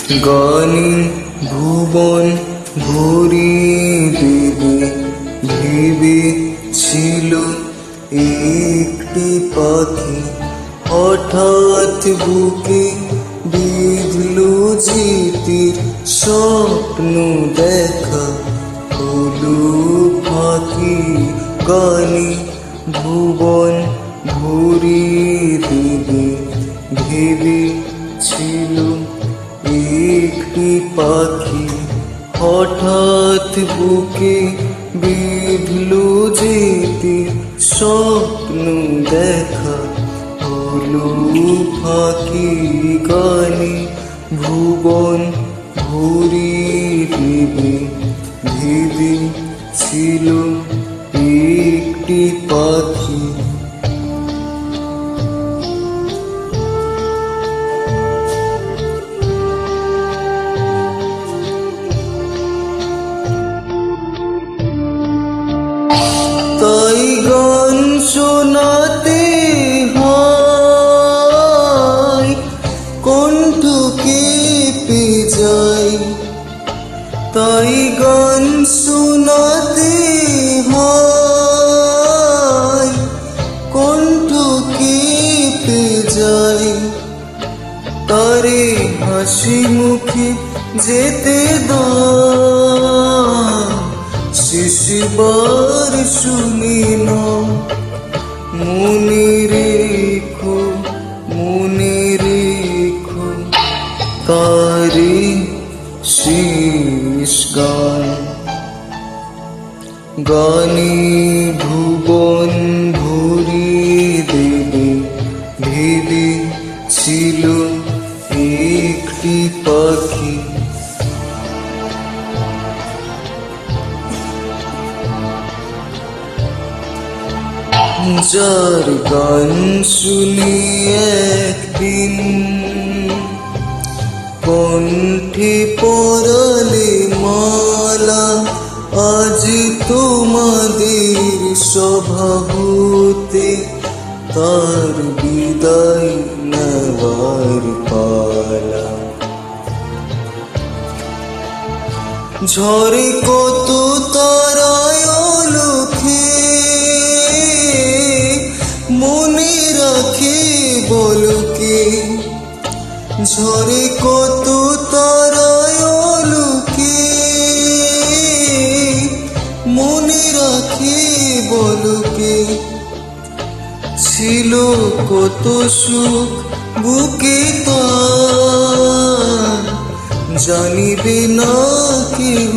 গানে ভুবন ভরিয়ে দেবে ভেবেছিল একটি পাখি, হঠাৎ বুকে বিঁধল যেতির স্বপ্ন দেখা হলো ফাঁকি। গানে ভুবন ভরিয়ে দেবে ভেবেছিল একটি পাখি, হঠাৎ বুকে বিঁধল যেতির স্বপ্ন দেখা হলো ফাঁকি। গানে ভুবন ভরিয়ে দেবে ভেবেছিল একটি পাখি। তাই গান শোনাতে হয়, কণ্ঠ কেঁপে যায়। তাই গান শোনাতে হয়, কণ্ঠ কেঁপে যায়। তারে হাসি মুখে যেতে দাও, শেষবার শুনি না। মনে রেখো, মনে রেখো তারে শেষ গান। গানে ভুবন ভরিয়ে দেবে ভেবেছিল একটি পাখি। যার গান শুনি একদিন কণ্ঠে পরালে মালা, আজ তোমাদের সভা হতে তার বিদায় নেবার পালা। ঝরে কত তারায় আলোকে, মনে রাখে বলকে। ঝরে কত তারায় আলোকে, মনে রাখে বলকে। ছিল কত সুখ বুকে তার, জানিবে না কেহ